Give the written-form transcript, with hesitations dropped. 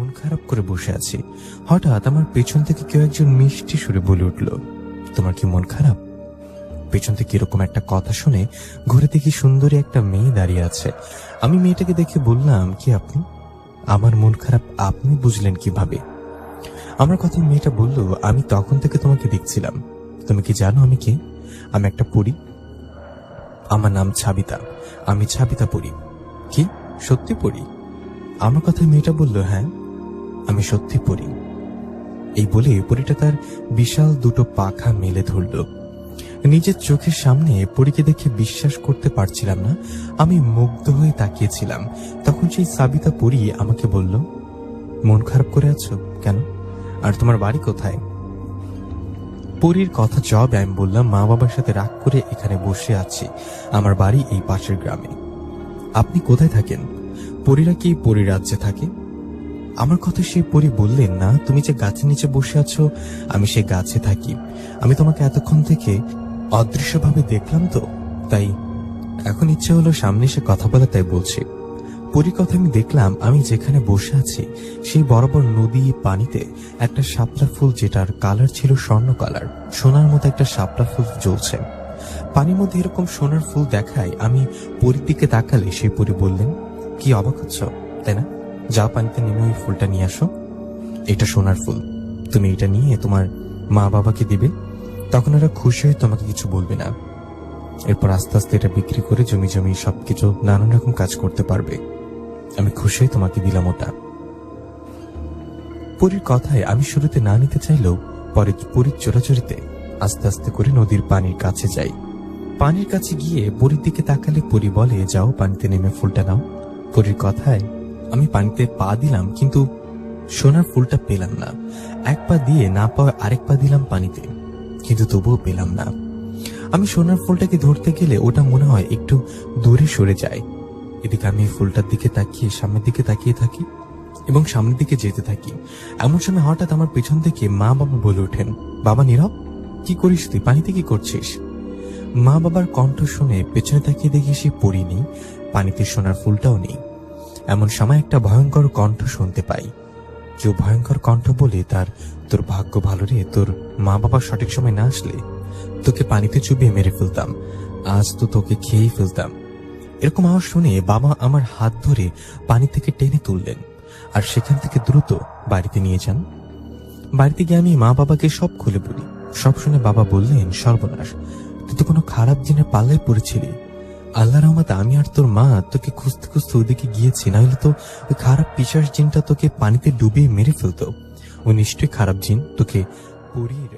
মন খারাপ করে বসে আছি, হঠাৎ আমার পেছন থেকে কেউ একজন মিষ্টি সুরে বলে উঠল, তোমার কি মন খারাপ? পেছন থেকে এরকম একটা কথা শুনে ঘুরে দেখি সুন্দরী একটা মেয়ে দাঁড়িয়ে আছে। আমি মেয়েটাকে দেখে বললাম, কি আপনি? আমার মন খারাপ আপনি বুঝলেন কিভাবে? আমার কথা মেয়েটা বলল, আমি তখন থেকে তোমাকে দেখছিলাম। তুমি কি জানো আমি কে? আমি একটা পরী। আমার নাম ছাবিতা। আমি ছাবিতা পরী। কি সত্যি পরী? আমার কথা মেয়েটা বলল, হ্যাঁ আমি সত্যি পরী। এই বলে পরীটা তার বিশাল দুটো পাখা মেলে ধরল। নিজের চোখের সামনে পরীকে দেখে বিশ্বাস করতে পারছিলাম না। আমি মুগ্ধ হয়ে তাকিয়েছিলাম। তখন সেই সাবিতা পরী আমাকে বলল, মন খারাপ করে আছো কেন? আর তোমার বাড়ি কোথায়? পরীর কথা জবাবে আমি বললাম, মা বাবার সাথে রাগ করে এখানে বসে আছি। আমার বাড়ি এই পাশের গ্রামে। আপনি কোথায় থাকেন? পরীরা কি পরী রাজ্যে থাকে? আমার কথা সেই পরী বললেন, না, তুমি যে গাছের নিচে বসে আছো আমি সেই গাছে থাকি। আমি তোমাকে এতক্ষণ থেকে অদৃশ্যভাবে দেখলাম, তো তাই এখন ইচ্ছে হলো সামনে এসে কথা বলা, তাই বলছি। পরীর কথা আমি দেখলাম, আমি যেখানে বসে আছি সেই বরাবর নদী পানিতে একটা শাপলা ফুল, যেটার কালার ছিল স্বর্ণ কালার, সোনার মতো একটা শাপলা ফুল জ্বলছে। পানির মধ্যে এরকম সোনার ফুল দেখায় আমি পরীর দিকে তাকালে সেই পরী বললেন, কি অবাক হচ্ছ তাই না? যাও পানিতে নেমে ওই ফুলটা নিয়ে আসো। এটা সোনার ফুল, তুমি এটা নিয়ে তোমার মা বাবাকে দিবে, তখন ওরা খুশি হয়ে তোমাকে কিছু বলবে না। এরপর আস্তে আস্তে এটা বিক্রি করে জমি জমি সবকিছু নানান রকম কাজ করতে পারবে। আমি খুশি হয়ে তোমাকে দিলাম ওটা। পরীর কথায় আমি শুরুতে না নিতে চাইলেও পরে পরীর চোরাচুরিতে আস্তে আস্তে করে নদীর পানির কাছে যাই। পানির কাছে গিয়ে পরীর দিকে তাকালে পরী বলে, যাও পানিতে নেমে ফুলটা নাও। পরীর কথায় আমি পানিতে পা দিলাম, কিন্তু সোনার ফুলটা পেলাম না। এক পা দিয়ে না পাওয়া আরেক পা দিলাম পানিতে, কিন্তু তবুও পেলাম না। আমি সোনার ফুলটাকে ধরতে গেলে ওটা মনে হয় একটু দূরে সরে যায়। এদিকে আমি ফুলটার দিকে তাকিয়ে সামনের দিকে তাকিয়ে থাকি এবং সামনের দিকে যেতে থাকি। এমন সময় হঠাৎ আমার পেছন থেকে মা বাবা বলে ওঠেন, বাবা নীরব, কি করিস তুই? পানিতে কি করছিস? মা বাবার কণ্ঠ শুনে পেছনে তাকিয়ে দেখি সে পরী নেই, পানিতে সোনার ফুলটাও নেই। এমন সময় একটা ভয়ঙ্কর কণ্ঠ শুনতে পাই। কেউ ভয়ঙ্কর কণ্ঠ বলে, তোর ভাগ্য ভালো রে, তোর মা বাবা সঠিক সময় না আসলে তোকে পানিতে চুবিয়ে মেরে ফেলতাম, আজ তো তোকে খেয়েই ফেলতাম। এরকম আওয়াজ শুনে বাবা আমার হাত ধরে পানি থেকে টেনে তুললেন আর সেখান থেকে দ্রুত বাড়িতে নিয়ে যান। বাড়িতে গিয়ে আমি মা বাবাকে সব খুলে বলি। সব শুনে বাবা বললেন, সর্বনাশ, তুই তো কোনো খারাপ জিনের পাল্লায় পড়েছিলি। আল্লাহ রহমতে আমি আর তোর মা তোকে খুঁজতে খুঁজতে ওদিকে গিয়েছি, না হলে তো ওই খারাপ পিশাচ জিনটা তোকে পানিতে ডুবিয়ে মেরে ফেলতো। ও নিশ্চয়ই খারাপ জিন তোকে পরীর